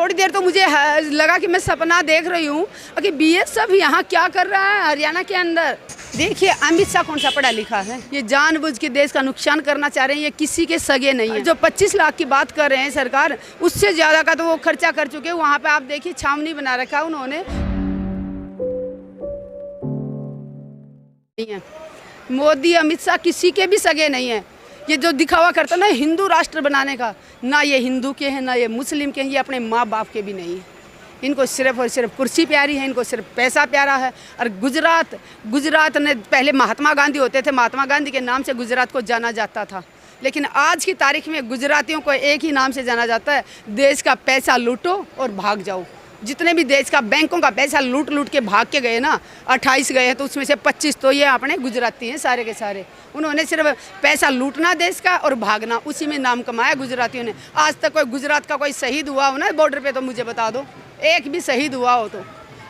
थोड़ी देर तो मुझे लगा कि मैं सपना देख रही हूँ कि बीएसएफ यहाँ क्या कर रहा है हरियाणा के अंदर। देखिए अमित शाह कौन सा पढ़ा लिखा है, ये जानबूझ के देश का नुकसान करना चाह रहे हैं, ये किसी के सगे नहीं है। जो 25 लाख की बात कर रहे हैं सरकार, उससे ज़्यादा का तो वो खर्चा कर चुके हैं। वहाँ पे आप देखिए छावनी बना रखा है उन्होंने। मोदी अमित शाह किसी के भी सगे नहीं है। ये जो दिखावा करता है ना हिंदू राष्ट्र बनाने का, ना ये हिंदू के हैं ना ये मुस्लिम के हैं, ये अपने माँ बाप के भी नहीं है। इनको सिर्फ और सिर्फ कुर्सी प्यारी है, इनको सिर्फ पैसा प्यारा है। और गुजरात ने पहले महात्मा गांधी होते थे, महात्मा गांधी के नाम से गुजरात को जाना जाता था, लेकिन आज की तारीख में गुजरातियों को एक ही नाम से जाना जाता है, देश का पैसा लूटो और भाग जाओ। जितने भी देश का बैंकों का पैसा लूट के भाग के गए ना, 28 गए हैं तो उसमें से 25 तो ये अपने गुजराती हैं सारे के सारे। उन्होंने सिर्फ पैसा लूटना देश का और भागना, उसी में नाम कमाया गुजरातियों ने। आज तक कोई गुजरात का कोई शहीद हुआ हो ना बॉर्डर पे तो मुझे बता दो, एक भी शहीद हुआ हो तो।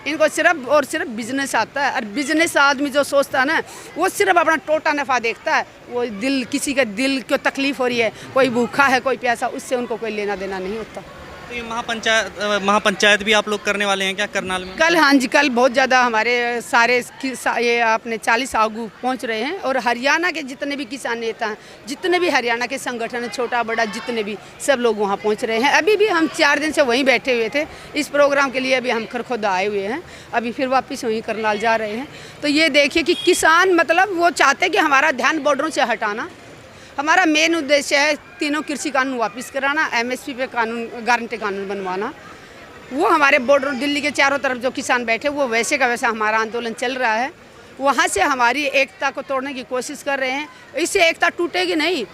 इनको सिर्फ और सिर्फ बिजनेस आता है, और बिजनेस आदमी जो सोचता है ना वो सिर्फ अपना टोटा नफ़ा देखता है। वो दिल, किसी का दिल को तकलीफ़ हो रही है, कोई भूखा है कोई प्यासा, उससे उनको कोई लेना देना नहीं होता। तो ये महापंचायत भी आप लोग करने वाले हैं क्या करनाल में? कल, हाँ जी, कल बहुत ज़्यादा हमारे सारे ये आपने 40 आगू पहुंच रहे हैं, और हरियाणा के जितने भी किसान नेता हैं, जितने भी हरियाणा के संगठन हैं, छोटा बड़ा जितने भी, सब लोग वहां पहुंच रहे हैं। अभी भी हम 4 दिन से वहीं बैठे हुए थे इस प्रोग्राम के लिए। अभी हम खरखोदा आए हुए हैं, अभी फिर वापस वहीं करनाल जा रहे हैं। तो ये देखिए कि किसान मतलब वो चाहते हैं कि हमारा ध्यान बॉर्डरों से हटाना। हमारा मेन उद्देश्य है तीनों कृषि कानून वापस कराना, एमएसपी पे कानून, गारंटी कानून बनवाना। वो हमारे बॉर्डर दिल्ली के चारों तरफ जो किसान बैठे वो वैसे का वैसा हमारा आंदोलन चल रहा है। वहाँ से हमारी एकता को तोड़ने की कोशिश कर रहे हैं, इससे एकता टूटेगी नहीं।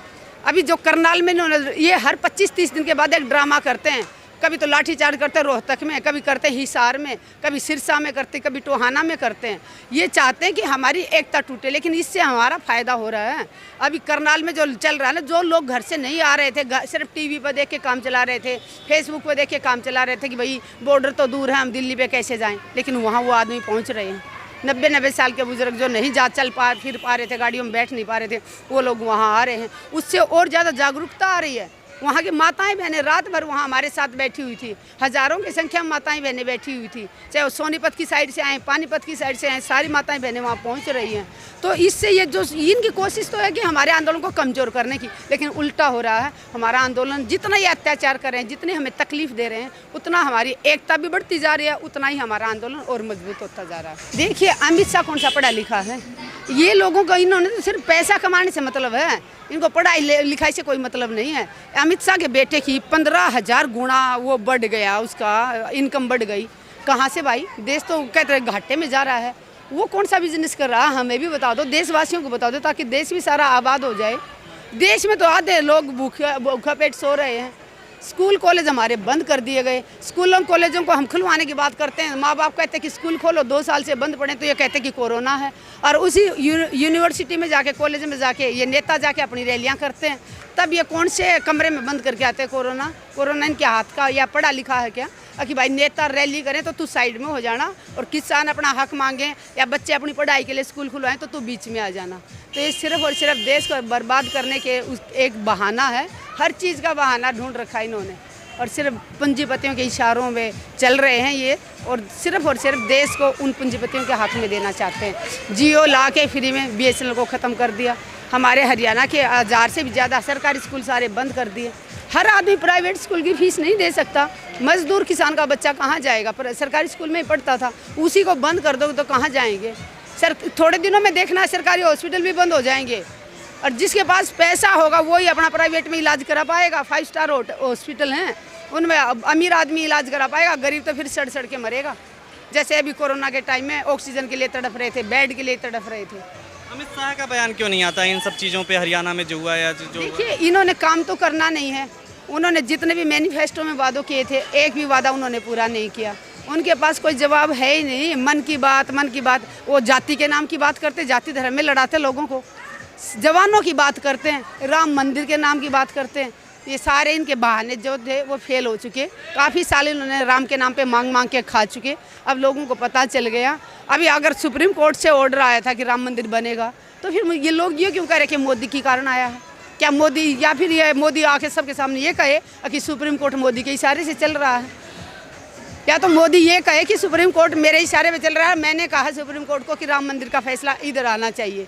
अभी जो करनाल में ये हर 25-30 दिन के बाद एक ड्रामा करते हैं। कभी तो लाठीचार्ज करते हैं रोहतक में, कभी करते हैं हिसार में, कभी सिरसा में करते, कभी टोहाना में करते हैं। ये चाहते हैं कि हमारी एकता टूटे, लेकिन इससे हमारा फ़ायदा हो रहा है। अभी करनाल में जो चल रहा है ना, जो लोग घर से नहीं आ रहे थे, सिर्फ टीवी पर देख के काम चला रहे थे, फेसबुक पर देख के काम चला रहे थे कि भाई बॉर्डर तो दूर है, हम दिल्ली पे कैसे जाएँ, लेकिन वहाँ वो आदमी पहुँच रहे हैं। 90 साल के बुजुर्ग जो नहीं चल फिर पा रहे थे, गाड़ियों में बैठ नहीं पा रहे थे, वो लोग वहाँ आ रहे हैं। उससे और ज़्यादा जागरूकता आ रही है। वहाँ की माताएं बहनें रात भर वहाँ हमारे साथ बैठी हुई थी, हज़ारों की संख्या में माताएं बहनें बैठी हुई थी, चाहे वो सोनीपत की साइड से आए, पानीपत की साइड से आए, सारी माताएं बहनें वहाँ पहुँच रही हैं। तो इससे ये जो इनकी कोशिश तो है कि हमारे आंदोलन को कमज़ोर करने की, लेकिन उल्टा हो रहा है। हमारा आंदोलन जितना ये अत्याचार कर रहे हैं, जितने हमें तकलीफ़ दे रहे हैं, उतना हमारी एकता भी बढ़ती जा रही है, उतना ही हमारा आंदोलन और मजबूत होता जा रहा है। देखिए अमित शाह कौन सा पढ़ा लिखा है, ये लोगों को, इन्होंने तो सिर्फ पैसा कमाने से मतलब है, इनको पढ़ाई लिखाई से कोई मतलब नहीं है। अमित शाह के बेटे की 15,000 गुना वो बढ़ गया, उसका इनकम बढ़ गई। कहाँ से भाई? देश तो कहते हैं घाटे में जा रहा है। वो कौन सा बिजनेस कर रहा है, हमें भी बता दो, देशवासियों को बता दो, ताकि देश भी सारा आबाद हो जाए। देश में तो आधे लोग भूखा पेट सो रहे हैं। स्कूल कॉलेज हमारे बंद कर दिए गए। स्कूलों कॉलेजों को हम खुलवाने की बात करते हैं, माँ बाप कहते हैं कि स्कूल खोलो, 2 साल से बंद पड़े, तो ये कहते हैं कि कोरोना है। और उसी यूनिवर्सिटी में जाके, कॉलेज में जाके ये नेता जाके अपनी रैलियाँ करते हैं। तब ये कौन से कमरे में बंद करके आते हैं? कोरोना इनके हाथ का या पढ़ा लिखा है क्या कि भाई नेता रैली करें तो तू साइड में हो जाना, और किसान अपना हक मांगे या बच्चे अपनी पढ़ाई के लिए स्कूल खुलवाएं तो तू बीच में आ जाना। तो ये सिर्फ और सिर्फ देश को बर्बाद करने के एक बहाना है। हर चीज़ का बहाना ढूंढ रखा है इन्होंने, और सिर्फ पूंजीपतियों के इशारों में चल रहे हैं ये, और सिर्फ देश को उन पूंजीपतियों के हाथ में देना चाहते हैं। जियो ला के फ्री में BSNL को ख़त्म कर दिया। हमारे हरियाणा के 1000 से भी ज़्यादा सरकारी स्कूल सारे बंद कर दिए। हर आदमी प्राइवेट स्कूल की फीस नहीं दे सकता। मजदूर किसान का बच्चा कहाँ जाएगा? पर सरकारी स्कूल में ही पढ़ता था, उसी को बंद कर दो तो कहाँ जाएंगे? थोड़े दिनों में देखना सरकारी हॉस्पिटल भी बंद हो जाएंगे, और जिसके पास पैसा होगा वो ही अपना प्राइवेट में इलाज करा पाएगा। 5 स्टार हॉस्पिटल हैं, उनमें अमीर आदमी इलाज करा पाएगा, गरीब तो फिर सड़ के मरेगा। जैसे अभी कोरोना के टाइम में ऑक्सीजन के लिए तड़प रहे थे, बेड के लिए तड़प रहे थे। अमित शाह का बयान क्यों नहीं आता इन सब चीज़ों पे, हरियाणा में जो हुआ या जो? देखिए इन्होंने काम तो करना नहीं है। उन्होंने जितने भी मैनिफेस्टो में वादों किए थे, एक भी वादा उन्होंने पूरा नहीं किया। उनके पास कोई जवाब है ही नहीं। मन की बात वो जाति के नाम की बात करते, जाति धर्म में लड़ाते लोगों को। जवानों की बात करते हैं, राम मंदिर के नाम की बात करते हैं। ये सारे इनके बहाने जो थे वो फेल हो चुके। काफ़ी साल इन्होंने राम के नाम पे मांग के खा चुके। अब लोगों को पता चल गया। अभी अगर सुप्रीम कोर्ट से ऑर्डर आया था कि राम मंदिर बनेगा, तो फिर ये लोग ये क्यों कह रहे कि मोदी के कारण आया है? क्या मोदी, या फिर ये मोदी आके सबके सामने ये कहे कि सुप्रीम कोर्ट मोदी के इशारे से चल रहा है? या तो मोदी ये कहे कि सुप्रीम कोर्ट मेरे इशारे पे चल रहा है, मैंने कहा सुप्रीम कोर्ट को कि राम मंदिर का फैसला इधर आना चाहिए।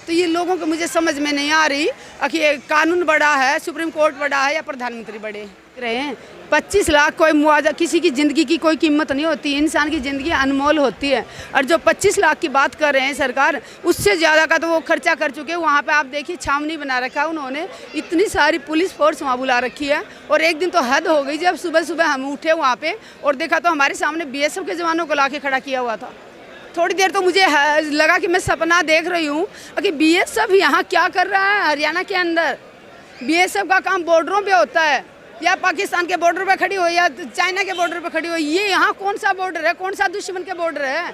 तो ये लोगों को मुझे समझ में नहीं आ रही कि ये कानून बड़ा है, सुप्रीम कोर्ट बड़ा है या प्रधानमंत्री बड़े रहे हैं। 25 लाख कोई मुआवजा, किसी की ज़िंदगी की कोई कीमत नहीं होती, इंसान की ज़िंदगी अनमोल होती है। और जो 25 लाख की बात कर रहे हैं सरकार, उससे ज़्यादा का तो वो खर्चा कर चुके हैं। वहाँ पे आप देखिए छावनी बना रखा है उन्होंने, इतनी सारी पुलिस फोर्स वहाँ बुला रखी है। और एक दिन तो हद हो गई, जब सुबह सुबह हम उठे वहाँ पे और देखा तो हमारे सामने BSF के जवानों को ला के खड़ा किया हुआ था। थोड़ी देर तो मुझे लगा कि मैं सपना देख रही हूँ कि BSF यहाँ क्या कर रहा है हरियाणा के अंदर। BSF का काम बॉर्डरों पे होता है, या पाकिस्तान के बॉर्डर पे खड़ी हो या चाइना के बॉर्डर पे खड़ी हो। ये यहाँ कौन सा बॉर्डर है, कौन सा दुश्मन के बॉर्डर है?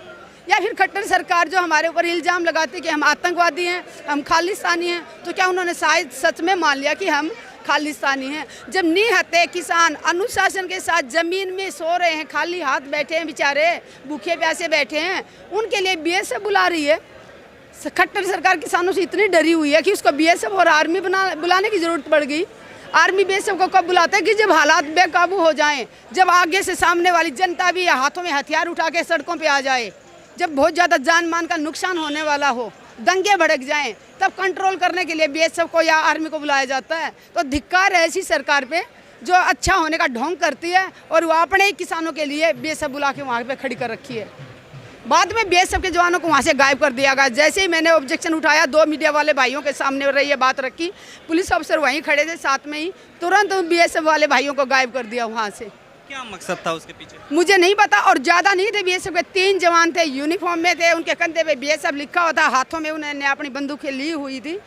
या फिर खट्टर सरकार जो हमारे ऊपर इल्ज़ाम लगाती कि हम आतंकवादी हैं, हम खालिस्तानी हैं, तो क्या उन्होंने शायद सच में मान लिया कि हम खालिस्तानी हैं? जब निहत्थे किसान अनुशासन के साथ ज़मीन में सो रहे हैं, खाली हाथ बैठे हैं बेचारे, भूखे प्यासे बैठे हैं, उनके लिए BSF बुला रही है। खट्टर सरकार किसानों से इतनी डरी हुई है कि उसको BSF और आर्मी बुलाने की ज़रूरत पड़ गई। आर्मी BSF को कब बुलाता है कि जब हालात बेकाबू हो जाएं, जब आगे से सामने वाली जनता भी हाथों में हथियार उठा के सड़कों पे आ जाए, जब बहुत ज़्यादा जान मान का नुकसान होने वाला हो, दंगे भड़क जाएं, तब कंट्रोल करने के लिए BSF को या आर्मी को बुलाया जाता है। तो धिक्कार है ऐसी सरकार पे जो अच्छा होने का ढोंग करती है और वो अपने ही किसानों के लिए BSF बुला के वहाँ पे खड़ी कर रखी है। बाद में BSF के जवानों को वहाँ से गायब कर दिया गया। जैसे ही मैंने ऑब्जेक्शन उठाया, 2 मीडिया वाले भाइयों के सामने रही ये बात रखी, पुलिस अफसर वहीं खड़े थे साथ में ही, तुरंत BSF वाले भाइयों को गायब कर दिया वहाँ से। क्या मकसद था उसके पीछे? मुझे नहीं पता। और ज़्यादा नहीं थे BSF के, 3 जवान थे, यूनिफॉर्म में थे, उनके कंधे पे BSF लिखा हुआ था, हाथों में उन्होंने अपनी बंदूकें ली हुई थी।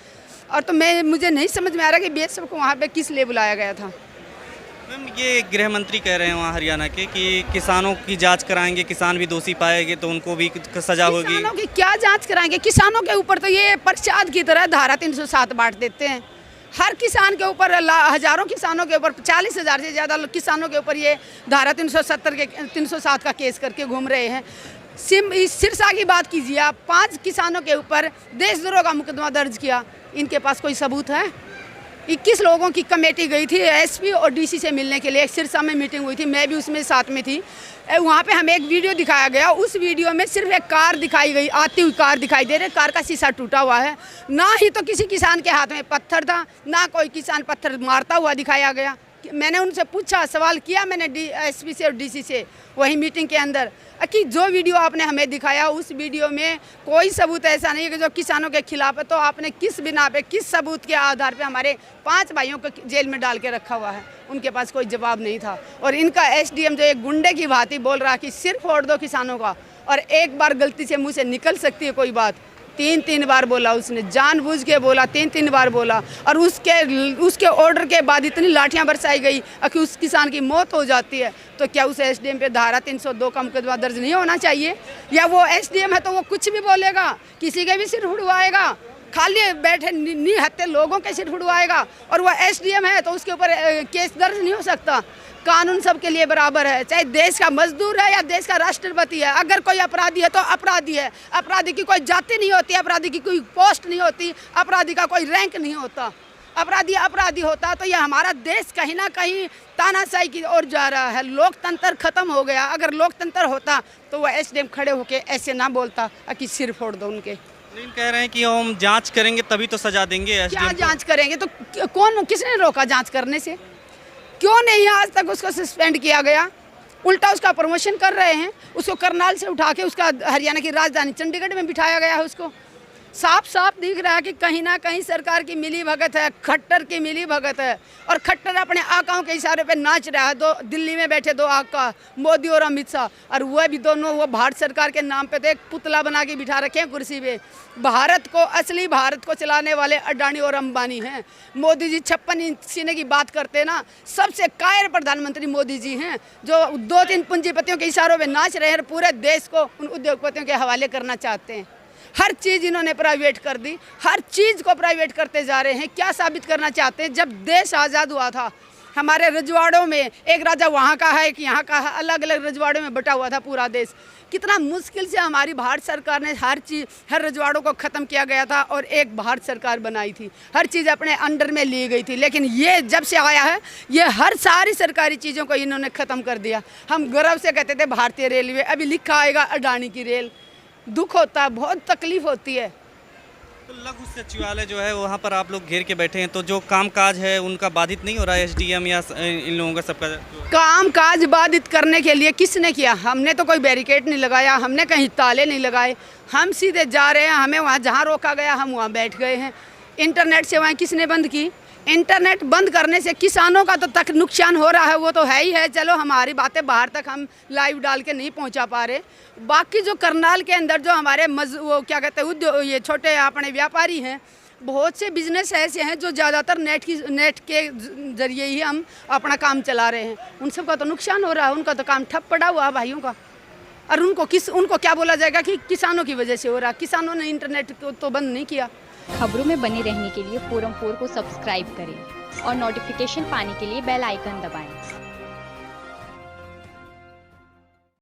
और तो मुझे नहीं समझ में आ रहा कि BSF को वहाँ पे किस लिए बुलाया गया था। मैम, ये गृह मंत्री कह रहे हैं वहाँ हरियाणा के कि किसानों की जांच कराएंगे, किसान भी दोषी पाएंगे तो उनको भी सजा होगी। किसानों की क्या जांच कराएंगे? किसानों के ऊपर तो ये प्रसाद की तरह धारा 307 बांट देते हैं। हर किसान के ऊपर, हजारों किसानों के ऊपर, 40,000 से ज़्यादा किसानों के ऊपर ये धारा 307 का केस करके घूम रहे हैं। सिरसा की बात कीजिए आप, 5 किसानों के ऊपर देशद्रोह का मुकदमा दर्ज किया। इनके पास कोई सबूत है? 21 लोगों की कमेटी गई थी SP और DC से मिलने के लिए। सिरसा में मीटिंग हुई थी, मैं भी उसमें साथ में थी। वहाँ पे हमें एक वीडियो दिखाया गया, उस वीडियो में सिर्फ एक कार दिखाई गई, आती हुई कार दिखाई दे रही, कार का शीशा टूटा हुआ है। ना ही तो किसी किसान के हाथ में पत्थर था, ना कोई किसान पत्थर मारता हुआ दिखाया गया। मैंने उनसे पूछा, सवाल किया मैंने SP से और DC से वही मीटिंग के अंदर, कि जो वीडियो आपने हमें दिखाया उस वीडियो में कोई सबूत ऐसा नहीं है कि जो किसानों के खिलाफ है, तो आपने किस बिना पे, किस सबूत के आधार पे हमारे 5 भाइयों को जेल में डाल के रखा हुआ है? उनके पास कोई जवाब नहीं था। और इनका SDM जो एक गुंडे की भांति बोल रहा कि सिर फोड़ दो किसानों का, और एक बार गलती से मुँह से निकल सकती है कोई बात, 3 बार बोला उसने, जानबूझ के बोला, 3 बार बोला। और उसके ऑर्डर के बाद इतनी लाठियां बरसाई गई कि उस किसान की मौत हो जाती है। तो क्या उस SDM पे धारा 302 का मुकदमा दर्ज नहीं होना चाहिए? या वो SDM है तो वो कुछ भी बोलेगा, किसी के भी सिर उड़वाएगा, खाली बैठे निहत्थे लोगों के सिर उड़वाएगा? और वो SDM है तो उसके ऊपर केस दर्ज नहीं हो सकता? कानून सबके लिए बराबर है, चाहे देश का मजदूर है या देश का राष्ट्रपति है। अगर कोई अपराधी है तो अपराधी है। अपराधी की कोई जाति नहीं होती, अपराधी की कोई पोस्ट नहीं होती, अपराधी का कोई रैंक नहीं होता। अपराधी अपराधी होता तो यह हमारा देश कहीं ना कहीं तानाशाही की ओर जा रहा है। लोकतंत्र खत्म हो गया। अगर लोकतंत्र होता तो वह SDM खड़े होके ऐसे ना बोलता कि सिर फोड़ दो उनके। लेकिन कह रहे हैं कि हम जांच करेंगे तभी तो सजा देंगे SDM क्या को। जांच करेंगे? तो किसने रोका जांच करने से? क्यों नहीं आज तक उसको सस्पेंड किया गया? उल्टा उसका प्रमोशन कर रहे हैं। उसको करनाल से उठा के उसका हरियाणा की राजधानी चंडीगढ़ में बिठाया गया है। उसको साफ साफ दिख रहा है कि कहीं ना कहीं सरकार की मिली भगत है, खट्टर की मिली भगत है। और खट्टर अपने आकाओं के इशारे पे नाच रहा है। दिल्ली में बैठे 2 आका, मोदी और अमित शाह, और वह भी दोनों वो भारत सरकार के नाम पे तो एक पुतला बना के बिठा रखे हैं कुर्सी पे। भारत को, असली भारत को चलाने वाले अडानी और अंबानी हैं। मोदी जी 56 इंच सीने की बात करते हैं ना, सबसे कायर प्रधानमंत्री मोदी जी हैं, जो 2-3 पूंजीपतियों के इशारों पे नाच रहे हैं, पूरे देश को उन उद्योगपतियों के हवाले करना चाहते हैं। हर चीज़ इन्होंने प्राइवेट कर दी, हर चीज़ को प्राइवेट करते जा रहे हैं। क्या साबित करना चाहते हैं? जब देश आज़ाद हुआ था हमारे रजवाड़ों में एक राजा वहाँ का है, एक यहाँ का है, अलग अलग रजवाड़ों में बटा हुआ था पूरा देश। कितना मुश्किल से हमारी भारत सरकार ने हर चीज़, हर रजवाड़ों को ख़त्म किया गया था और एक भारत सरकार बनाई थी, हर चीज़ अपने अंडर में ली गई थी। लेकिन ये जब से आया है, ये हर सारी सरकारी चीज़ों को इन्होंने ख़त्म कर दिया। हम गर्व से कहते थे भारतीय रेलवे, अभी लिखा आएगा अडानी की रेल। दुख होता है, बहुत तकलीफ़ होती है। तो लघु सचिवालय जो है वहाँ पर आप लोग घेर के बैठे हैं, तो जो कामकाज है उनका बाधित नहीं हो रहा है? एसडीएम या इन लोगों का सबका काम काज बाधित करने के लिए किसने किया? हमने तो कोई बैरिकेड नहीं लगाया, हमने कहीं ताले नहीं लगाए, हम सीधे जा रहे हैं। हमें वहाँ जहाँ रोका गया हम वहाँ बैठ गए हैं। इंटरनेट सेवाएं किसने बंद की? इंटरनेट बंद करने से किसानों का तो तक नुकसान हो रहा है, वो तो है ही है। चलो हमारी बातें बाहर तक हम लाइव डाल के नहीं पहुंचा पा रहे। बाकी जो करनाल के अंदर जो हमारे वो क्या कहते हैं उद्योग, ये छोटे अपने व्यापारी हैं, बहुत से बिजनेस ऐसे हैं जो ज़्यादातर नेट के जरिए ही हम अपना काम चला रहे हैं। उन सब का तो नुकसान हो रहा है, उनका तो काम ठप पड़ा हुआ है भाइयों का। और उनको क्या बोला जाएगा कि किसानों की वजह से हो रहा? किसानों ने इंटरनेट को तो बंद नहीं किया। खबरों में बने रहने के लिए फोरम 4 को सब्सक्राइब करें और नोटिफिकेशन पाने के लिए बेल आइकन दबाएं।